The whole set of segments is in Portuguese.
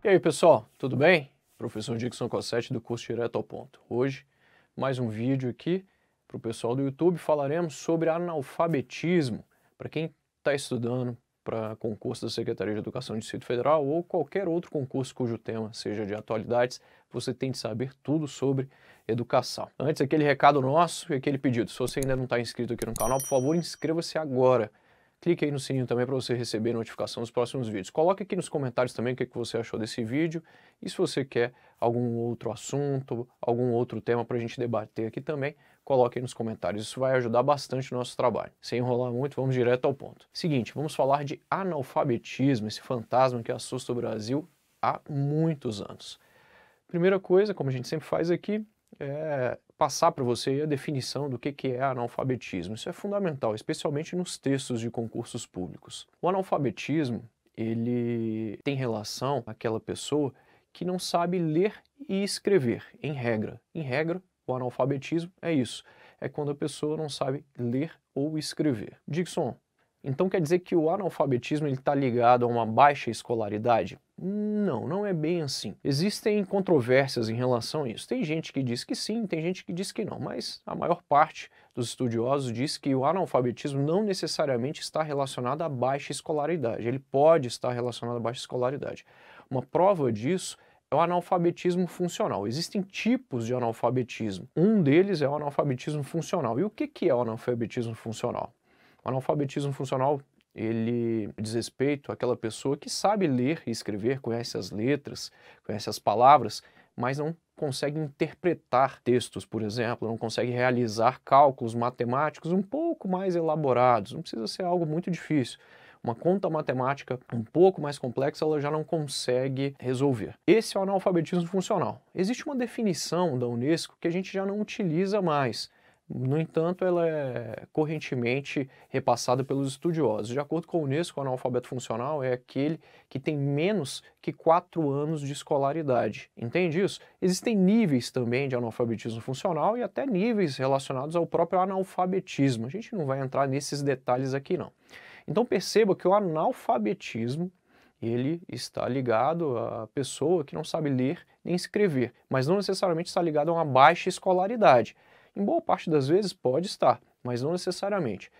E aí, pessoal, tudo bem? Professor Dixon Cossetti do curso Direto ao Ponto. Hoje, mais um vídeo aqui para o pessoal do YouTube. Falaremos sobre analfabetismo para quem está estudando para concurso da Secretaria de Educação do Distrito Federal ou qualquer outro concurso cujo tema seja de atualidades. Você tem de saber tudo sobre educação. Antes, aquele recado nosso e aquele pedido. Se você ainda não está inscrito aqui no canal, por favor, inscreva-se agora. Clique aí no sininho também para você receber notificação dos próximos vídeos. Coloque aqui nos comentários também o que você achou desse vídeo e se você quer algum outro assunto, algum outro tema para a gente debater aqui também, coloque aí nos comentários. Isso vai ajudar bastante o nosso trabalho. Sem enrolar muito, vamos direto ao ponto. Seguinte, vamos falar de analfabetismo, esse fantasma que assusta o Brasil há muitos anos. Primeira coisa, como a gente sempre faz aqui, é passar para você a definição do que é analfabetismo. Isso é fundamental, especialmente nos textos de concursos públicos. O analfabetismo, ele tem relação àquela pessoa que não sabe ler e escrever, em regra. Em regra, o analfabetismo é isso, é quando a pessoa não sabe ler ou escrever. Dixon, então quer dizer que o analfabetismo está ligado a uma baixa escolaridade? Não, não é bem assim. Existem controvérsias em relação a isso. Tem gente que diz que sim, tem gente que diz que não, mas a maior parte dos estudiosos diz que o analfabetismo não necessariamente está relacionado à baixa escolaridade. Ele pode estar relacionado à baixa escolaridade. Uma prova disso é o analfabetismo funcional. Existem tipos de analfabetismo. Um deles é o analfabetismo funcional. E o que é o analfabetismo funcional? O analfabetismo funcional, ele diz respeito àquela pessoa que sabe ler e escrever, conhece as letras, conhece as palavras, mas não consegue interpretar textos, por exemplo, não consegue realizar cálculos matemáticos um pouco mais elaborados, não precisa ser algo muito difícil. Uma conta matemática um pouco mais complexa, ela já não consegue resolver. Esse é o analfabetismo funcional. Existe uma definição da Unesco que a gente já não utiliza mais. No entanto, ela é correntemente repassada pelos estudiosos. De acordo com a Unesco, o analfabeto funcional é aquele que tem menos que 4 anos de escolaridade. Entende isso? Existem níveis também de analfabetismo funcional e até níveis relacionados ao próprio analfabetismo. A gente não vai entrar nesses detalhes aqui, não. Então perceba que o analfabetismo ele está ligado à pessoa que não sabe ler nem escrever, mas não necessariamente está ligado a uma baixa escolaridade. Em boa parte das vezes pode estar, mas não necessariamente.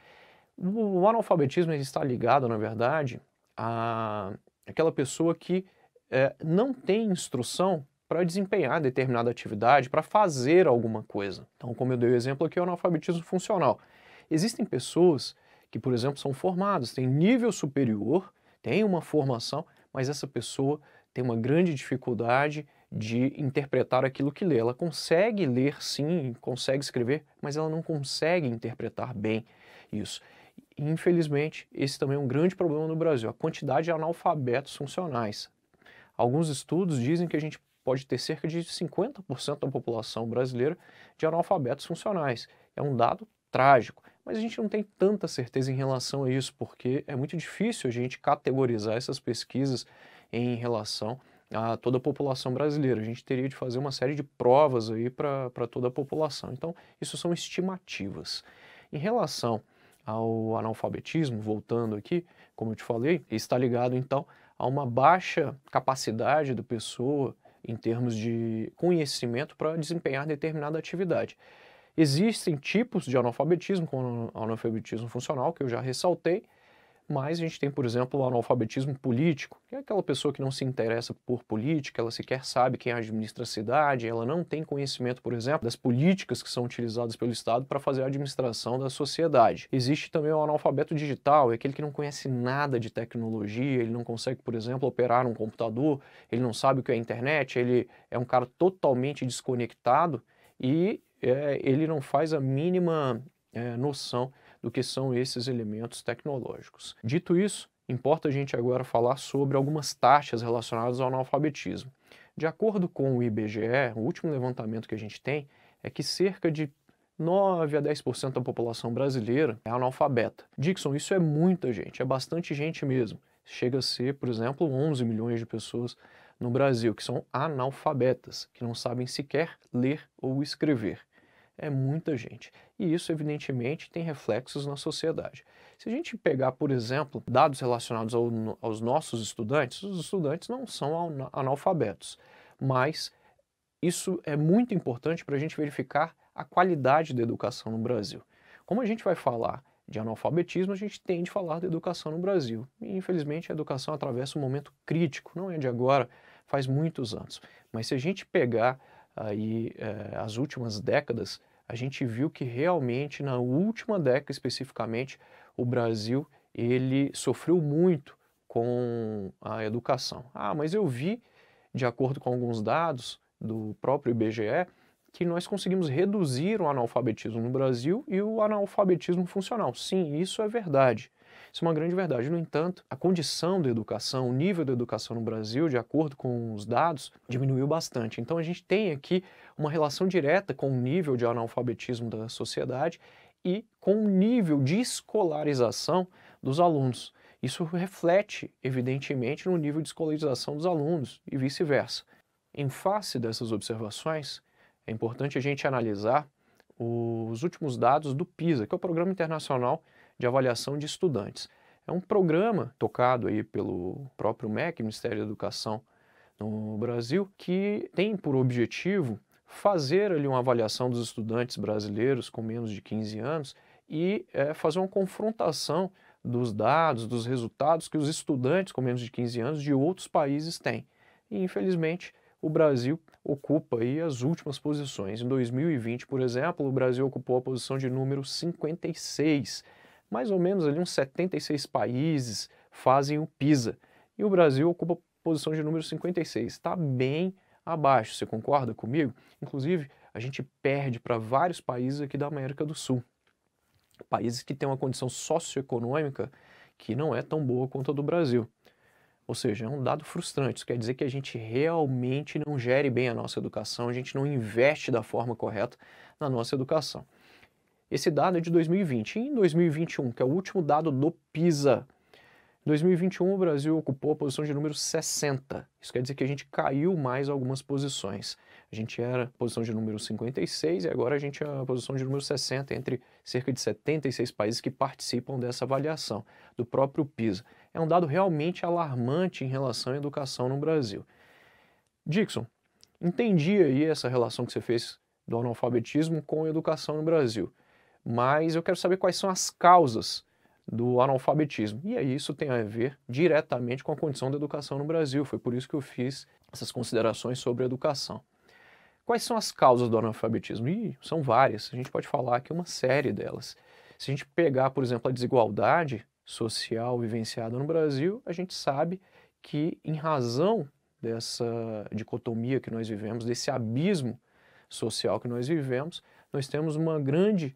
O analfabetismo está ligado, na verdade, àquela pessoa que não tem instrução para desempenhar determinada atividade, para fazer alguma coisa. Então, como eu dei o exemplo aqui, é o analfabetismo funcional. Existem pessoas que, por exemplo, são formadas, têm nível superior, têm uma formação, mas essa pessoa tem uma grande dificuldade de interpretar aquilo que lê. Ela consegue ler sim, consegue escrever, mas ela não consegue interpretar bem isso. E, infelizmente, esse também é um grande problema no Brasil, a quantidade de analfabetos funcionais. Alguns estudos dizem que a gente pode ter cerca de 50% da população brasileira de analfabetos funcionais. É um dado trágico, mas a gente não tem tanta certeza em relação a isso, porque é muito difícil a gente categorizar essas pesquisas em relação a toda a população brasileira. A gente teria de fazer uma série de provas aí para toda a população. Então, isso são estimativas. Em relação ao analfabetismo, voltando aqui, como eu te falei, está ligado então a uma baixa capacidade da pessoa em termos de conhecimento para desempenhar determinada atividade. Existem tipos de analfabetismo, como o analfabetismo funcional, que eu já ressaltei, mas a gente tem, por exemplo, o analfabetismo político, que é aquela pessoa que não se interessa por política, ela sequer sabe quem administra a cidade, ela não tem conhecimento, por exemplo, das políticas que são utilizadas pelo Estado para fazer a administração da sociedade. Existe também o analfabeto digital, é aquele que não conhece nada de tecnologia, ele não consegue, por exemplo, operar um computador, ele não sabe o que é a internet, ele é um cara totalmente desconectado e ele não faz a mínima noção do que são esses elementos tecnológicos. Dito isso, importa a gente agora falar sobre algumas taxas relacionadas ao analfabetismo. De acordo com o IBGE, o último levantamento que a gente tem é que cerca de 9 a 10% da população brasileira é analfabeta. Dixon, isso é muita gente, é bastante gente mesmo. Chega a ser, por exemplo, 11 milhões de pessoas no Brasil que são analfabetas, que não sabem sequer ler ou escrever. É muita gente. E isso, evidentemente, tem reflexos na sociedade. Se a gente pegar, por exemplo, dados relacionados aos nossos estudantes, os estudantes não são analfabetos, mas isso é muito importante para a gente verificar a qualidade da educação no Brasil. Como a gente vai falar de analfabetismo, a gente tem de falar da educação no Brasil. E, infelizmente, a educação atravessa um momento crítico, não é de agora, faz muitos anos. Mas se a gente pegar aí as últimas décadas, a gente viu que realmente na última década especificamente o Brasil ele sofreu muito com a educação. Ah, mas eu vi, de acordo com alguns dados do próprio IBGE, que nós conseguimos reduzir o analfabetismo no Brasil e o analfabetismo funcional. Sim, isso é verdade. Isso é uma grande verdade. No entanto, a condição da educação, o nível da educação no Brasil, de acordo com os dados, diminuiu bastante. Então a gente tem aqui uma relação direta com o nível de analfabetismo da sociedade e com o nível de escolarização dos alunos. Isso reflete, evidentemente, no nível de escolarização dos alunos e vice-versa. Em face dessas observações, é importante a gente analisar os últimos dados do PISA, que é o Programa Internacional de Avaliação de Estudantes. É um programa tocado aí pelo próprio MEC, Ministério da Educação no Brasil, que tem por objetivo fazer ali uma avaliação dos estudantes brasileiros com menos de 15 anos e fazer uma confrontação dos dados, dos resultados que os estudantes com menos de 15 anos de outros países têm. E, infelizmente, o Brasil ocupa aí as últimas posições. Em 2020, por exemplo, o Brasil ocupou a posição de número 56. Mais ou menos ali uns 76 países fazem o PISA. E o Brasil ocupa a posição de número 56. Está bem abaixo, você concorda comigo? Inclusive, a gente perde para vários países aqui da América do Sul. Países que têm uma condição socioeconômica que não é tão boa quanto a do Brasil. Ou seja, é um dado frustrante. Isso quer dizer que a gente realmente não gere bem a nossa educação, a gente não investe da forma correta na nossa educação. Esse dado é de 2020. E em 2021, que é o último dado do PISA, em 2021 o Brasil ocupou a posição de número 60. Isso quer dizer que a gente caiu mais algumas posições. A gente era posição de número 56 e agora a gente é a posição de número 60 entre cerca de 76 países que participam dessa avaliação do próprio PISA. É um dado realmente alarmante em relação à educação no Brasil. Dixon, entendi aí essa relação que você fez do analfabetismo com a educação no Brasil, mas eu quero saber quais são as causas do analfabetismo. E aí isso tem a ver diretamente com a condição da educação no Brasil. Foi por isso que eu fiz essas considerações sobre a educação. Quais são as causas do analfabetismo? São várias, a gente pode falar aqui uma série delas. Se a gente pegar, por exemplo, a desigualdade social vivenciada no Brasil, a gente sabe que, em razão dessa dicotomia que nós vivemos, desse abismo social que nós vivemos, nós temos uma grande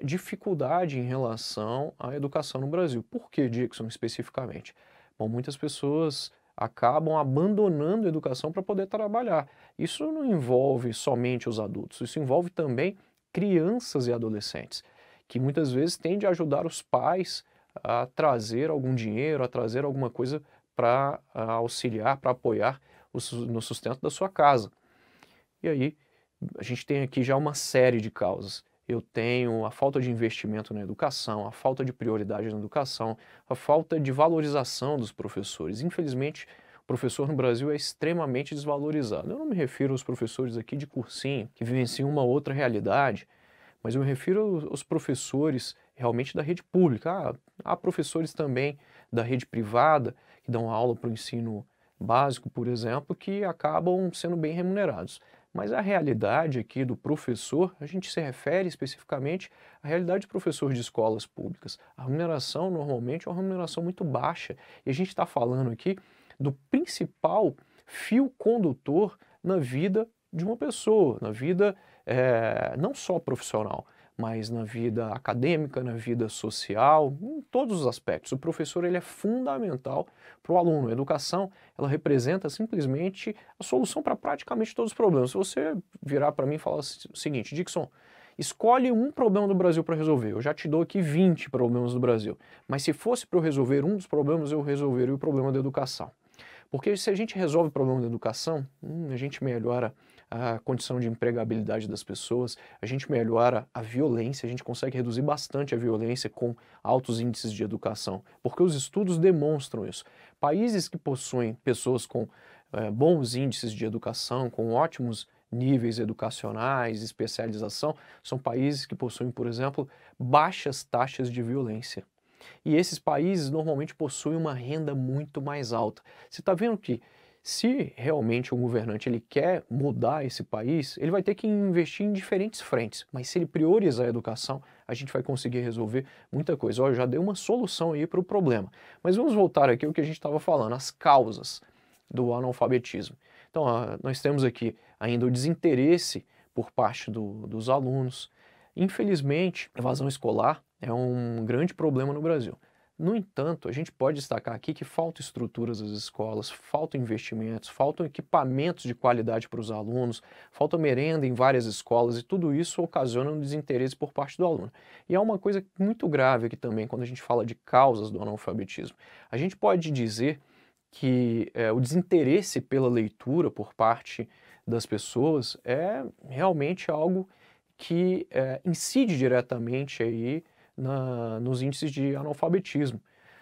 dificuldade em relação à educação no Brasil. Por que, Dixon, especificamente? Bom, muitas pessoas acabam abandonando a educação para poder trabalhar. Isso não envolve somente os adultos, isso envolve também crianças e adolescentes, que muitas vezes tendem a ajudar os pais a trazer algum dinheiro, a trazer alguma coisa para auxiliar, para apoiar no sustento da sua casa. E aí, a gente tem aqui já uma série de causas. Eu tenho a falta de investimento na educação, a falta de prioridade na educação, a falta de valorização dos professores. Infelizmente, o professor no Brasil é extremamente desvalorizado. Eu não me refiro aos professores aqui de cursinho, que vivenciam uma outra realidade, mas eu me refiro aos professores realmente da rede pública. Há professores também da rede privada, que dão aula para o ensino básico, por exemplo, que acabam sendo bem remunerados. Mas a realidade aqui do professor, a gente se refere especificamente à realidade do professor de escolas públicas. A remuneração normalmente é uma remuneração muito baixa. E a gente está falando aqui do principal fio condutor na vida de uma pessoa, na vida não só profissional, mas na vida acadêmica, na vida social, em todos os aspectos. O professor ele é fundamental para o aluno. A educação ela representa simplesmente a solução para praticamente todos os problemas. Se você virar para mim e falar o seguinte, Dixon, escolhe um problema do Brasil para resolver. Eu já te dou aqui 20 problemas do Brasil. Mas se fosse para eu resolver um dos problemas, eu resolveria o problema da educação. Porque se a gente resolve o problema da educação, a gente melhora a condição de empregabilidade das pessoas, a gente melhora a violência, a gente consegue reduzir bastante a violência com altos índices de educação, porque os estudos demonstram isso. Países que possuem pessoas com bons índices de educação, com ótimos níveis educacionais, especialização, são países que possuem, por exemplo, baixas taxas de violência. E esses países normalmente possuem uma renda muito mais alta. Você está vendo que se realmente um governante ele quer mudar esse país, ele vai ter que investir em diferentes frentes, mas se ele priorizar a educação, a gente vai conseguir resolver muita coisa. Ó, eu já dei uma solução aí para o problema. Mas vamos voltar aqui ao que a gente estava falando, as causas do analfabetismo. Então, nós temos aqui ainda o desinteresse por parte dos alunos. Infelizmente, a evasão escolar é um grande problema no Brasil. No entanto, a gente pode destacar aqui que faltam estruturas das escolas, faltam investimentos, faltam equipamentos de qualidade para os alunos, falta merenda em várias escolas e tudo isso ocasiona um desinteresse por parte do aluno. E há uma coisa muito grave aqui também quando a gente fala de causas do analfabetismo. A gente pode dizer que o desinteresse pela leitura por parte das pessoas é realmente algo que incide diretamente aí nos índices de analfabetismo.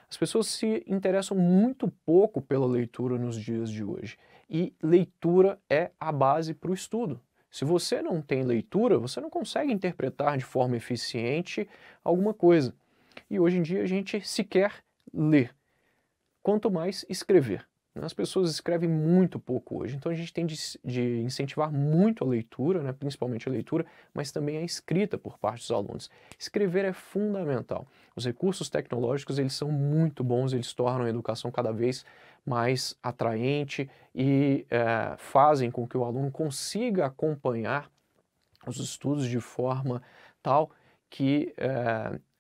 As pessoas se interessam muito pouco pela leitura nos dias de hoje. E leitura é a base para o estudo. Se você não tem leitura, você não consegue interpretar de forma eficiente alguma coisa. E hoje em dia a gente sequer lê, quanto mais escrever. As pessoas escrevem muito pouco hoje, então a gente tem de incentivar muito a leitura, né, principalmente a leitura, mas também a escrita por parte dos alunos. Escrever é fundamental. Os recursos tecnológicos eles são muito bons, eles tornam a educação cada vez mais atraente e fazem com que o aluno consiga acompanhar os estudos de forma tal que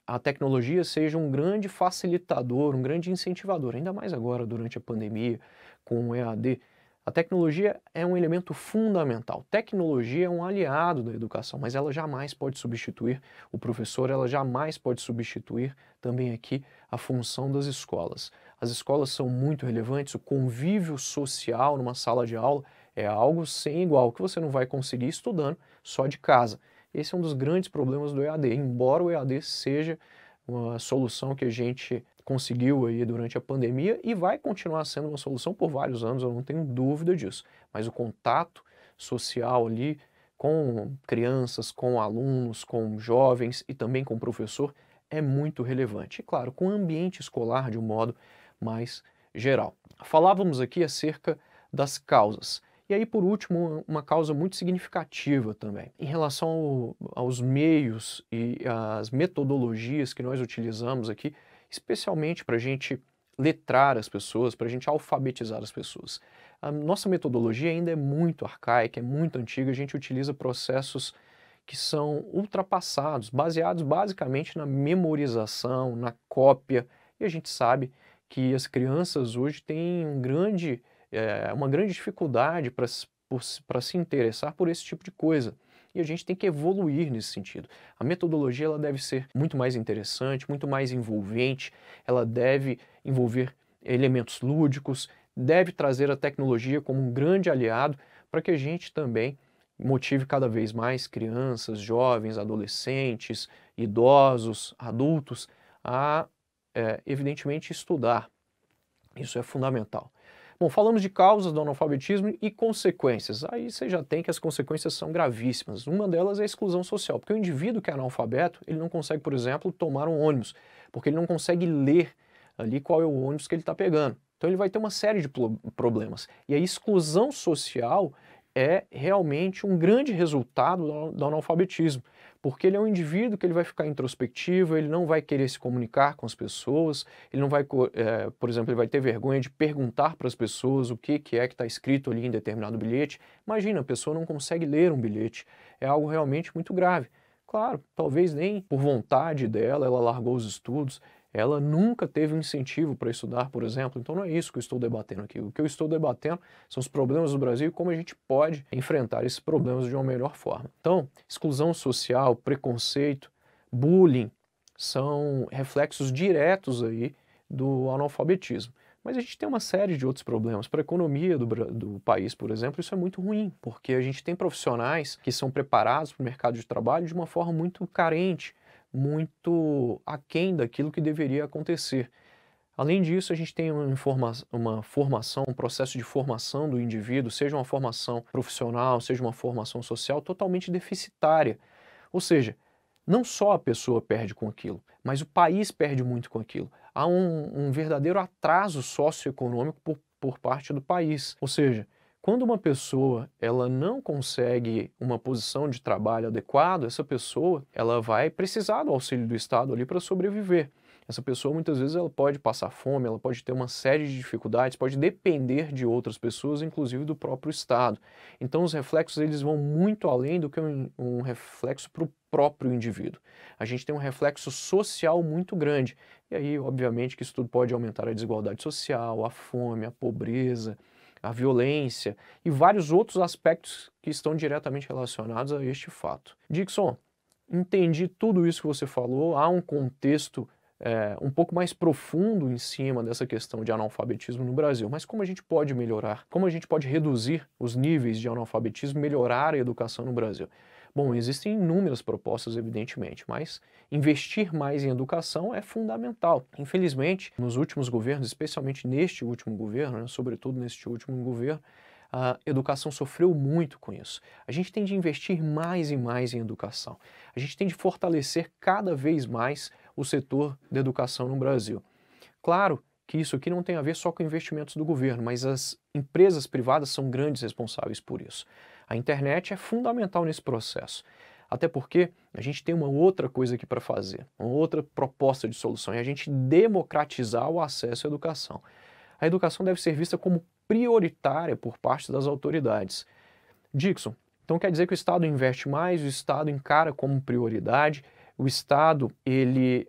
a tecnologia seja um grande facilitador, um grande incentivador, ainda mais agora durante a pandemia, com o EAD. A tecnologia é um elemento fundamental. Tecnologia é um aliado da educação, mas ela jamais pode substituir o professor, ela jamais pode substituir também aqui a função das escolas. As escolas são muito relevantes, o convívio social numa sala de aula é algo sem igual, que você não vai conseguir estudando só de casa. Esse é um dos grandes problemas do EAD, embora o EAD seja uma solução que a gente conseguiu aí durante a pandemia e vai continuar sendo uma solução por vários anos, eu não tenho dúvida disso. Mas o contato social ali com crianças, com alunos, com jovens e também com o professor é muito relevante. E claro, com o ambiente escolar de um modo mais geral. Falávamos aqui acerca das causas. E aí, por último, uma causa muito significativa também. Em relação aos meios e às metodologias que nós utilizamos aqui, especialmente para a gente letrar as pessoas, para a gente alfabetizar as pessoas. A nossa metodologia ainda é muito arcaica, é muito antiga, a gente utiliza processos que são ultrapassados, baseados basicamente na memorização, na cópia, e a gente sabe que as crianças hoje têm uma grande dificuldade para se interessar por esse tipo de coisa. E a gente tem que evoluir nesse sentido. A metodologia ela deve ser muito mais interessante, muito mais envolvente, ela deve envolver elementos lúdicos, deve trazer a tecnologia como um grande aliado para que a gente também motive cada vez mais crianças, jovens, adolescentes, idosos, adultos a, evidentemente, estudar. Isso é fundamental. Bom, falamos de causas do analfabetismo e consequências. Aí você já tem que as consequências são gravíssimas. Uma delas é a exclusão social, porque o indivíduo que é analfabeto, ele não consegue, por exemplo, tomar um ônibus, porque ele não consegue ler ali qual é o ônibus que ele está pegando. Então ele vai ter uma série de problemas. E a exclusão social é realmente um grande resultado do analfabetismo, porque ele é um indivíduo que ele vai ficar introspectivo, ele não vai querer se comunicar com as pessoas, ele não vai, por exemplo, ele vai ter vergonha de perguntar para as pessoas o que é que está escrito ali em determinado bilhete. Imagina, a pessoa não consegue ler um bilhete, é algo realmente muito grave. Claro, talvez nem por vontade dela, ela largou os estudos, ela nunca teve um incentivo para estudar, por exemplo, então não é isso que eu estou debatendo aqui. O que eu estou debatendo são os problemas do Brasil e como a gente pode enfrentar esses problemas de uma melhor forma. Então, exclusão social, preconceito, bullying são reflexos diretos aí do analfabetismo. Mas a gente tem uma série de outros problemas. Para a economia do país, por exemplo, isso é muito ruim, porque a gente tem profissionais que são preparados para o mercado de trabalho de uma forma muito carente, muito aquém daquilo que deveria acontecer. Além disso, a gente tem uma formação, um processo de formação do indivíduo, seja uma formação profissional, seja uma formação social, totalmente deficitária. Ou seja, não só a pessoa perde com aquilo, mas o país perde muito com aquilo. Há um verdadeiro atraso socioeconômico por parte do país. Ou seja, quando uma pessoa ela não consegue uma posição de trabalho adequada, essa pessoa ela vai precisar do auxílio do Estado ali para sobreviver. Essa pessoa muitas vezes ela pode passar fome, ela pode ter uma série de dificuldades, pode depender de outras pessoas, inclusive do próprio Estado. Então os reflexos eles vão muito além do que um reflexo para o próprio indivíduo. A gente tem um reflexo social muito grande. E aí, obviamente, que isso tudo pode aumentar a desigualdade social, a fome, a pobreza, a violência e vários outros aspectos que estão diretamente relacionados a este fato. Dixon, entendi tudo isso que você falou, há um contexto um pouco mais profundo em cima dessa questão de analfabetismo no Brasil. Mas como a gente pode melhorar? Como a gente pode reduzir os níveis de analfabetismo, melhorar a educação no Brasil? Bom, existem inúmeras propostas, evidentemente, mas investir mais em educação é fundamental. Infelizmente, nos últimos governos, especialmente neste último governo, né, sobretudo neste último governo, a educação sofreu muito com isso. A gente tem de investir mais e mais em educação. A gente tem de fortalecer cada vez mais o setor da educação no Brasil. Claro que isso aqui não tem a ver só com investimentos do governo, mas as empresas privadas são grandes responsáveis por isso. A internet é fundamental nesse processo. Até porque a gente tem uma outra coisa aqui para fazer, uma outra proposta de solução, é a gente democratizar o acesso à educação. A educação deve ser vista como prioritária por parte das autoridades. Dixon, então quer dizer que o Estado investe mais, o Estado encara como prioridade, o Estado ele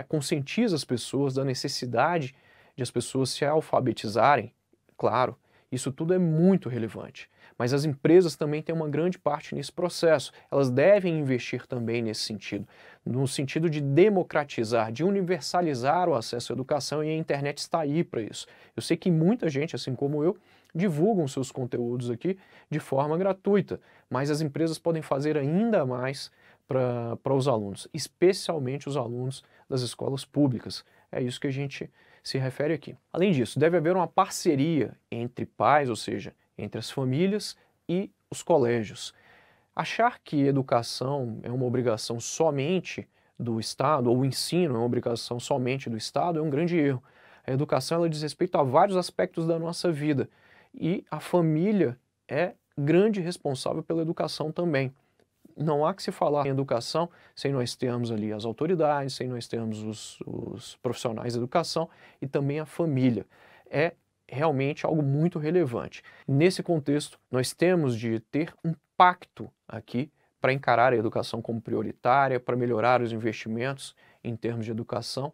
conscientiza as pessoas da necessidade de as pessoas se alfabetizarem? Claro, isso tudo é muito relevante. Mas as empresas também têm uma grande parte nesse processo. Elas devem investir também nesse sentido, no sentido de democratizar, de universalizar o acesso à educação, e a internet está aí para isso. Eu sei que muita gente, assim como eu, divulgam seus conteúdos aqui de forma gratuita, mas as empresas podem fazer ainda mais para os alunos, especialmente os alunos das escolas públicas. É isso que a gente se refere aqui. Além disso, deve haver uma parceria entre pais, ou seja, entre as famílias e os colégios. Achar que educação é uma obrigação somente do Estado, ou o ensino é uma obrigação somente do Estado, é um grande erro. A educação ela diz respeito a vários aspectos da nossa vida e a família é grande responsável pela educação também. Não há que se falar em educação sem nós termos ali as autoridades, sem nós termos os profissionais da educação e também a família. É realmente algo muito relevante. Nesse contexto, nós temos de ter um pacto aqui para encarar a educação como prioritária, para melhorar os investimentos em termos de educação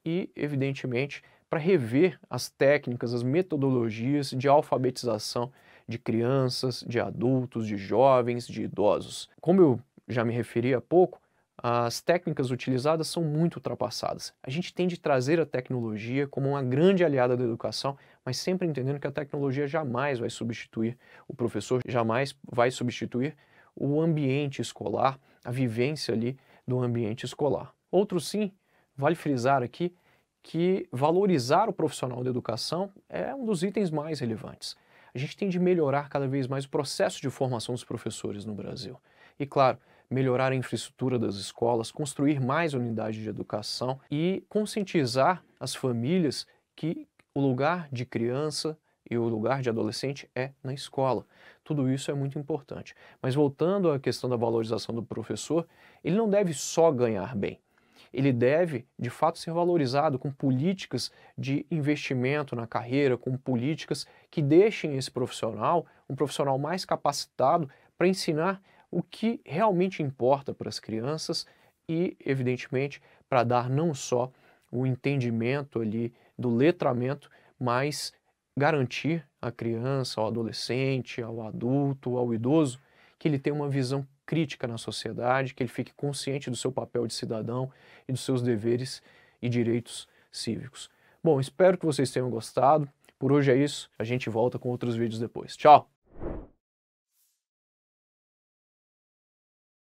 e, evidentemente, para rever as técnicas, as metodologias de alfabetização de crianças, de adultos, de jovens, de idosos. Como eu já me referi há pouco, as técnicas utilizadas são muito ultrapassadas. A gente tem de trazer a tecnologia como uma grande aliada da educação, mas sempre entendendo que a tecnologia jamais vai substituir o professor, jamais vai substituir o ambiente escolar, a vivência ali do ambiente escolar. Outro sim, vale frisar aqui que valorizar o profissional da educação é um dos itens mais relevantes. A gente tem de melhorar cada vez mais o processo de formação dos professores no Brasil. E, claro, melhorar a infraestrutura das escolas, construir mais unidades de educação e conscientizar as famílias que o lugar de criança e o lugar de adolescente é na escola. Tudo isso é muito importante. Mas voltando à questão da valorização do professor, ele não deve só ganhar bem. Ele deve, de fato, ser valorizado com políticas de investimento na carreira, com políticas que deixem esse profissional, um profissional mais capacitado para ensinar o que realmente importa para as crianças e, evidentemente, para dar não só o entendimento ali do letramento, mas garantir à criança, ao adolescente, ao adulto, ao idoso, que ele tenha uma visão crítica na sociedade, que ele fique consciente do seu papel de cidadão e dos seus deveres e direitos cívicos. Bom, espero que vocês tenham gostado. Por hoje é isso, a gente volta com outros vídeos depois. Tchau!